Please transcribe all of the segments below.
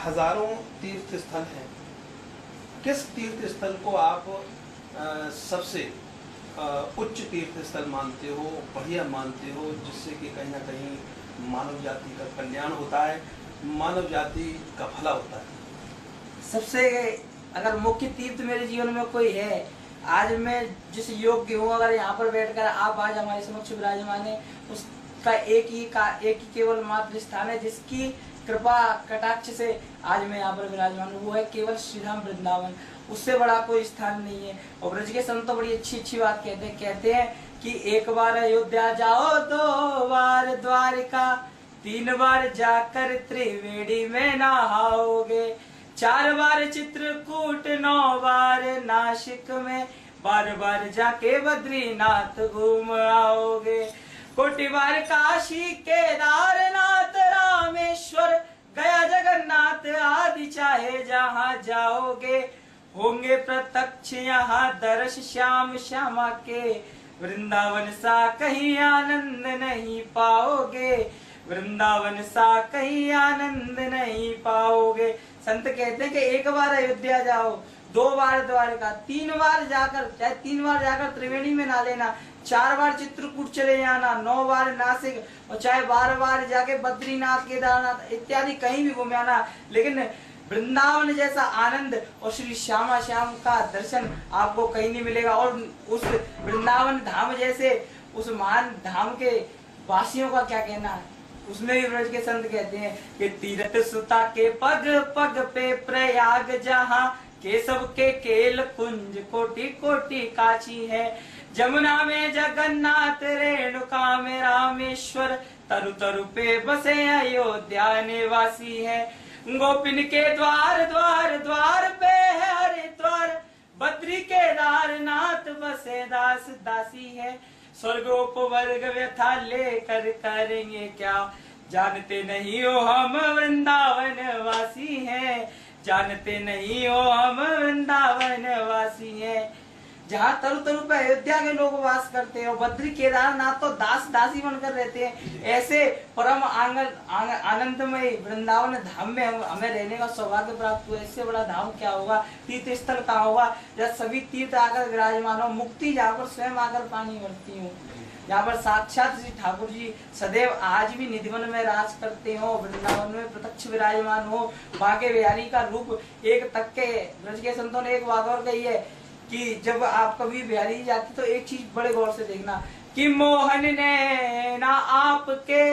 हजारों तीर्थ स्थल हैं, किस तीर्थ स्थल को आप सबसे उच्च तीर्थ स्थल मानते हो, बढ़िया मानते हो, जिससे कि कहीं ना कहीं मानव जाति का कल्याण होता है, मानव जाति का भला होता है? सबसे अगर मुख्य तीर्थ मेरे जीवन में कोई है, आज मैं जिस योग्य हूँ, अगर यहाँ पर बैठकर आप आज हमारे समक्ष विराजमान है, उसका एक ही केवल मात्र स्थान है जिसकी कृपा कटाक्ष से आज मैं यहाँ पर विराजमान हूँ, वो है केवल श्री धाम वृंदावन। उससे बड़ा कोई स्थान नहीं है। और ब्रज के संत तो बड़ी अच्छी बात कहते हैं कि एक बार अयोध्या जाओ, 2 बार द्वारिका, 3 बार जाकर त्रिवेणी में नहाओगे, 4 बार चित्रकूट, 9 बार नासिक में, 12 बार जाके बद्रीनाथ घूम आओगे, 40 बार काशी केदारनाथ रामेश्वर गया जगन्नाथ आदि चाहे जहाँ जाओगे, होंगे प्रत्यक्ष यहाँ दर्श श्याम श्यामा के, वृंदावन सा कहीं आनंद नहीं पाओगे, वृंदावन सा कहीं आनंद नहीं पाओगे। संत कहते हैं कि एक बार अयोध्या जाओ, 2 बार द्वारका, 3 बार जाकर, चाहे 3 बार जाकर त्रिवेणी में ना लेना, 4 बार चित्रकूट चले जाना, 9 बार नासिक, और चाहे 12 बार जाके बद्रीनाथ केदारनाथ इत्यादि कहीं भी घूम आना, लेकिन वृंदावन जैसा आनंद और श्री श्यामा श्याम का दर्शन आपको कहीं नहीं मिलेगा। और उस वृंदावन धाम जैसे उस महान धाम के वासियों का क्या कहना है, उसमें भी ब्रज के संत कहते हैं कि तीरथ सुता के पग पग पे प्रयाग जहाँ, केशव के केल कुंज कोटि कोटि काची है, जमुना में जगन्नाथ, रेणुका में रामेश्वर, तरु तरु पे बसे अयोध्या निवासी है, गोपिन के द्वार द्वार द्वार पे है हरिद्वार, बद्री केदारनाथ बसे दास दासी है, स्वर्गोपवर्ग व्यथा लेकर करेंगे क्या, जानते नहीं हो हम वृंदावन वासी हैं, जानते नहीं हो हम वृंदावन वासी हैं। जहाँ तरु तरु पे अयोध्या के लोग वास करते हैं और बद्री केदारनाथ तो दास दासी बनकर रहते हैं, ऐसे परम आनंदमय वृंदावन धाम में हमें रहने का सौभाग्य प्राप्त हुआ। इससे बड़ा धाम क्या होगा, तीर्थ स्थल कहाँ होगा, जहाँ सभी तीर्थ आकर विराजमान हो, मुक्ति जहाँ पर स्वयं आकर पानी भरती हूँ, जहाँ पर साक्षात श्री ठाकुर जी सदैव आज भी निधिवन में राज करते हो, वृंदावन में प्रत्यक्ष विराजमान हो, बांके बिहारी का रूप एक तक के। ब्रज के संतों ने एक बात और कही है कि जब आप कभी बिहारी जाते तो एक चीज बड़े गौर से देखना कि मोहन ने ना आपके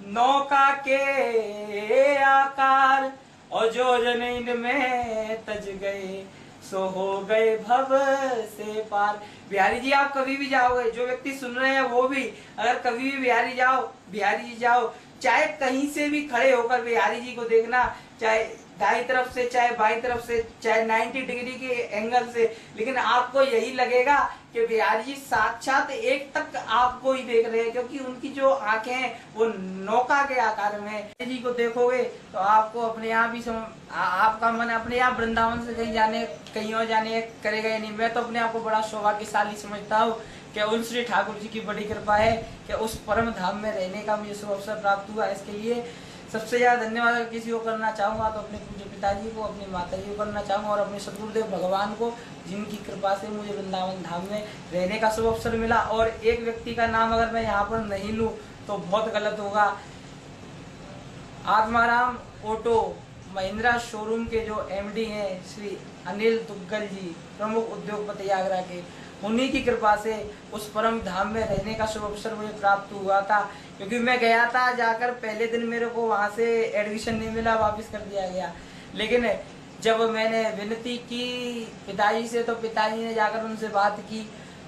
नौका के आकार, और जो जन इनमें तज गए सो हो गए भव से पार। बिहारी जी आप कभी भी जाओगे, जो व्यक्ति सुन रहे हैं वो भी, अगर कभी भी बिहारी जी जाओ, चाहे कहीं से भी खड़े होकर बिहारी जी को देखना, चाहे दाई तरफ से, चाहे बाई तरफ से, चाहे 90 डिग्री के एंगल से, लेकिन आपको यही लगेगा कि बिहारी जी साक्षात एक तक आपको ही देख रहे हैं, क्योंकि उनकी जो आंखें हैं वो नौका के आकार में है। जी को देखोगे तो आपको अपने आप ही आपका मन अपने आप वृंदावन से कहीं और जाने करेगा ही नहीं। मैं तो अपने आप को बड़ा सौभाग्यशाली समझता हूँ कि उन श्री ठाकुर जी की बड़ी कृपा है कि उस परम धाम में रहने का मुझे शुभ अवसर प्राप्त हुआ। इसके लिए सबसे ज्यादा धन्यवाद अगर किसी को करना चाहूँगा तो अपने पूज्य पिताजी को, अपनी माता जी को करना चाहूँगा, और अपने सदगुरुदेव भगवान को, जिनकी कृपा से मुझे वृंदावन धाम में रहने का शुभ अवसर मिला। और एक व्यक्ति का नाम अगर मैं यहाँ पर नहीं लूँ तो बहुत गलत होगा। आत्माराम ऑटो महिंद्रा शोरूम के जो MD हैं श्री अनिल दुग्गल जी, प्रमुख उद्योगपति आगरा के, उन्हीं की कृपा से उस परम धाम में रहने का शुभ अवसर मुझे प्राप्त हुआ था। क्योंकि मैं गया था, जाकर पहले दिन मेरे को वहाँ से एडमिशन नहीं मिला, वापस कर दिया गया। लेकिन जब मैंने विनती की पिताजी से, तो पिताजी ने जाकर उनसे बात की,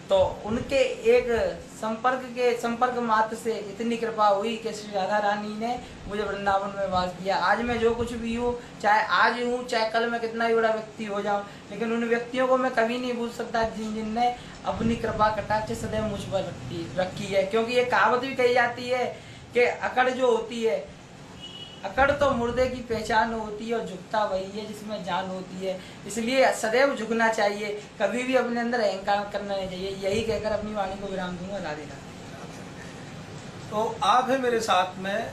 तो उनके एक संपर्क मात्र से इतनी कृपा हुई कि श्री राधा रानी ने मुझे वृंदावन में वास दिया। आज मैं जो कुछ भी हूँ, चाहे आज हूँ चाहे कल मैं कितना भी बड़ा व्यक्ति हो जाऊँ, लेकिन उन व्यक्तियों को मैं कभी नहीं भूल सकता जिनने अपनी कृपा कटाक्ष सदैव मुझ पर रखी है। क्योंकि ये कहावत भी कही जाती है कि अकड़ जो होती है, अकड़ तो मुर्दे की पहचान होती है और झुकता वही है जिसमें जान होती है। इसलिए सदैव झुकना चाहिए, कभी भी अपने अंदर अहंकार करना नहीं चाहिए। यही कहकर अपनी वाणी को विराम दूंगा। राधे राधे। तो आप है मेरे साथ में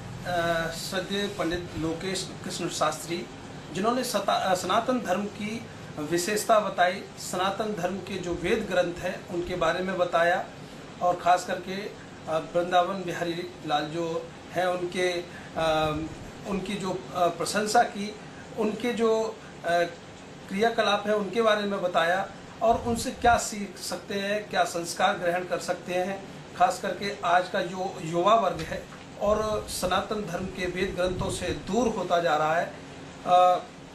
श्रद्धेय पंडित लोकेश कृष्ण शास्त्री, जिन्होंने सनातन धर्म की विशेषता बताई, सनातन धर्म के जो वेद ग्रंथ हैं उनके बारे में बताया, और ख़ास करके वृंदावन बिहारी लाल जो हैं उनकी जो प्रशंसा की, उनके जो क्रियाकलाप है उनके बारे में बताया, और उनसे क्या सीख सकते हैं, क्या संस्कार ग्रहण कर सकते हैं। खास करके आज का जो युवा वर्ग है और सनातन धर्म के वेद ग्रंथों से दूर होता जा रहा है।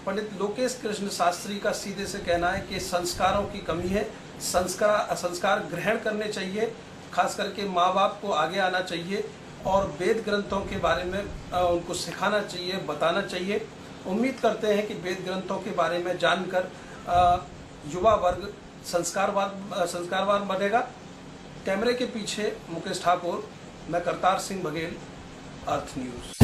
पंडित लोकेश कृष्ण शास्त्री का सीधे से कहना है कि संस्कारों की कमी है, संस्कार ग्रहण करने चाहिए, खास करके माँ बाप को आगे आना चाहिए और वेद ग्रंथों के बारे में उनको सिखाना चाहिए, बताना चाहिए। उम्मीद करते हैं कि वेद ग्रंथों के बारे में जानकर युवा वर्ग संस्कारवान बनेगा। कैमरे के पीछे मुकेश ठाकुर, मैं करतार सिंह बघेल, अर्थ न्यूज़।